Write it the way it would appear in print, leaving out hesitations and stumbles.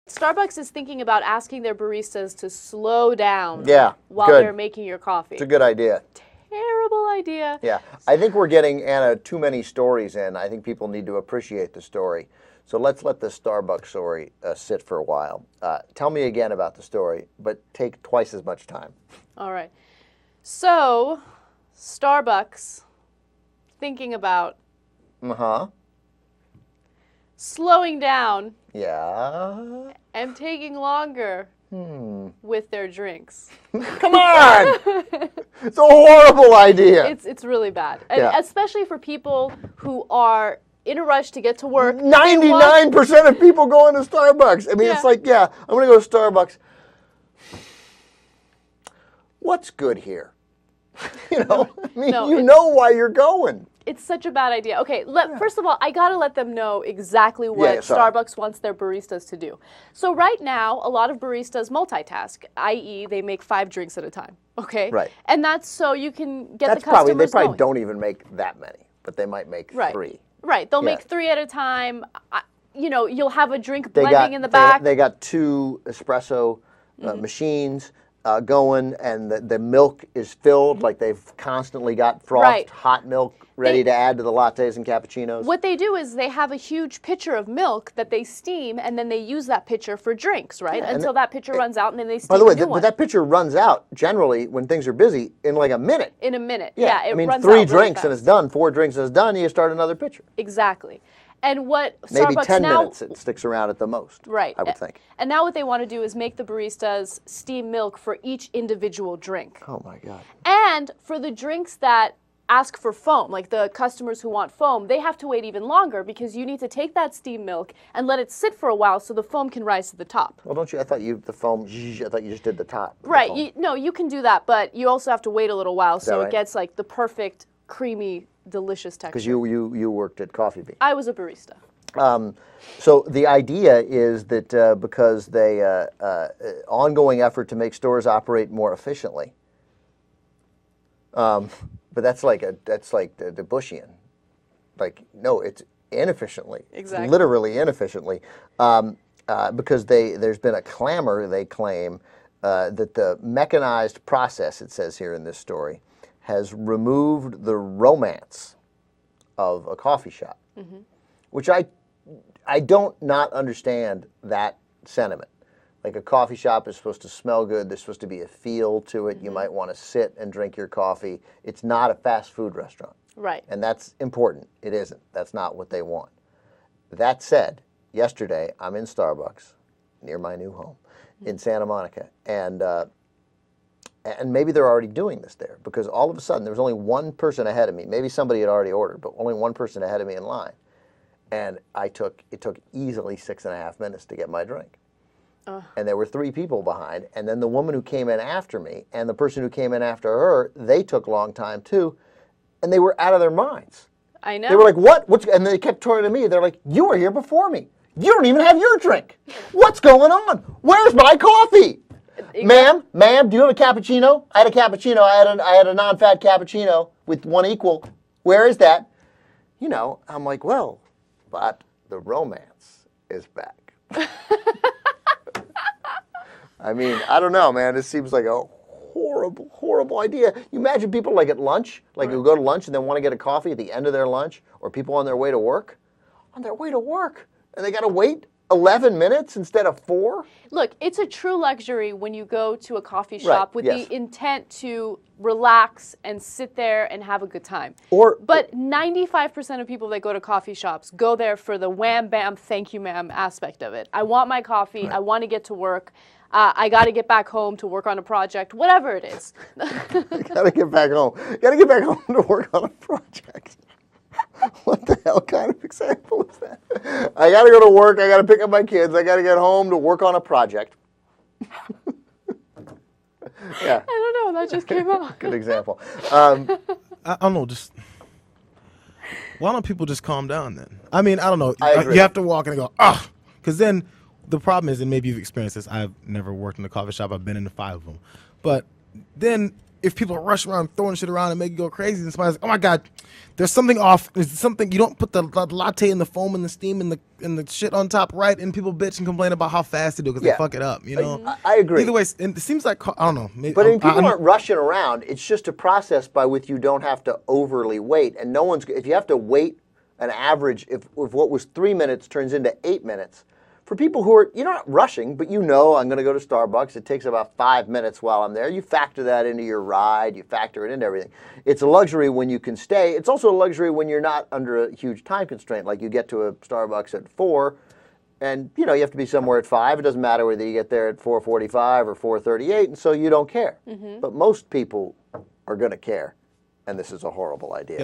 Starbucks is thinking about asking their baristas to slow down while they're making your coffee. It's a good idea. Terrible idea. Yeah. I think we're getting, Anna, too many stories in. I think people need to appreciate the story. So let's let the Starbucks story sit for a while. Tell me again about the story, but take twice as much time. All right. So, Starbucks thinking about slowing down and taking longer with their drinks. Come on! It's a horrible idea. It's really bad. And especially for people who are in a rush to get to work. 99% of people go into Starbucks. I mean, it's like, I'm going to go to Starbucks. What's good here? You know, you know why you're going. It's such a bad idea. Okay, first of all, I got to let them know exactly what Starbucks wants their baristas to do. So right now, a lot of baristas multitask, i.e. they make 5 drinks at a time, okay? Right. And that's so you can get the customers They probably going. don't even make that many, but they might make 3. Right, they'll make 3 at a time. You know, you'll have a drink blending in the back. They got 2 espresso machines going, and the milk is filled, like they've constantly got frothed hot milk ready to add to the lattes and cappuccinos. What they do is they have a huge pitcher of milk that they steam, and then they use that pitcher for drinks, right? Until that pitcher runs out, and then they steam. By the way, but that pitcher runs out generally when things are busy in like a minute. In a minute, I mean, 3 drinks and it's done. 4 drinks and it's done. You start another pitcher. Exactly. And what maybe Starbucks 10 now, minutes it sticks around at the most. Right. I would think. And now what they want to do is make the baristas steam milk for each individual drink. Oh my God. And for the drinks that ask for foam, like the customers who want foam, they have to wait even longer because you need to take that steam milk and let it sit for a while so the foam can rise to the top. Well, don't you? I thought you just did the top. Right. No, you can do that, but you also have to wait a little while so it gets like the perfect creamy, delicious texture. Because you worked at Coffee Bean. I was a barista. So the idea is that because they ongoing effort to make stores operate more efficiently. But that's like the Bushian. Like, no, it's inefficiently. Exactly. Literally inefficiently. Because there's been a clamor, they claim, that the mechanized process, it says here in this story, has removed the romance of a coffee shop, which I don't not understand that sentiment. Like a coffee shop is supposed to smell good. There's supposed to be a feel to it. You might want to sit and drink your coffee. It's not a fast food restaurant. Right. And that's important. It isn't. That's not what they want. That said, yesterday I'm in Starbucks near my new home in Santa Monica, and maybe they're already doing this there because all of a sudden there was only one person ahead of me. Maybe somebody had already ordered, but only one person ahead of me in line. And it took easily 6.5 minutes to get my drink. And there were 3 people behind, and then the woman who came in after me and the person who came in after her, they took a long time too, and they were out of their minds. I know. They were like, what? And they kept turning to me. They're like, you were here before me. You don't even have your drink. What's going on? Where's my coffee? Ma'am, do you have a cappuccino? I had a cappuccino. I had a non-fat cappuccino with 1 equal. Where is that? You know, I'm like, well, but the romance is back. I mean, I don't know, man. This seems like a horrible, horrible idea. You imagine people like at lunch, like who go to lunch and then want to get a coffee at the end of their lunch, or people on their way to work. On their way to work. And they got to wait 11 minutes instead of 4? Look, it's a true luxury when you go to a coffee shop with the intent to relax and sit there and have a good time. But 95% of people that go to coffee shops go there for the wham, bam, thank you, ma'am aspect of it. I want my coffee. I want to get to work. I got to get back home to work on a project, whatever it is. Got to get back home. Got to get back home to work on a project. What the hell kind of example is that? I got to go to work. I got to pick up my kids. I got to get home to work on a project. Yeah. I don't know. That just came out. Good example. I don't know. Just why don't people just calm down then? I mean, I don't know. I agree. You have to walk in and go, ah, because then the problem is, and maybe you've experienced this. I've never worked in a coffee shop. I've been in 5 of them, but then if people rush around throwing shit around and make you go crazy, and somebody's like, oh my God, there's something off. There's something, you don't put the latte and the foam and the steam and the shit on top right, and people bitch and complain about how fast they do because they fuck it up, you know? I agree. Either way, it seems like, I don't know. Maybe, but people aren't rushing around. It's just a process by which you don't have to overly wait. And if you have to wait an average, if what was 3 minutes turns into 8 minutes, for people who are, you're not rushing, but you know I'm going to go to Starbucks. It takes about 5 minutes while I'm there. You factor that into your ride. You factor it into everything. It's a luxury when you can stay. It's also a luxury when you're not under a huge time constraint. Like you get to a Starbucks at 4, and you have to be somewhere at 5. It doesn't matter whether you get there at 4:45 or 4:38, and so you don't care. But most people are going to care, and this is a horrible idea.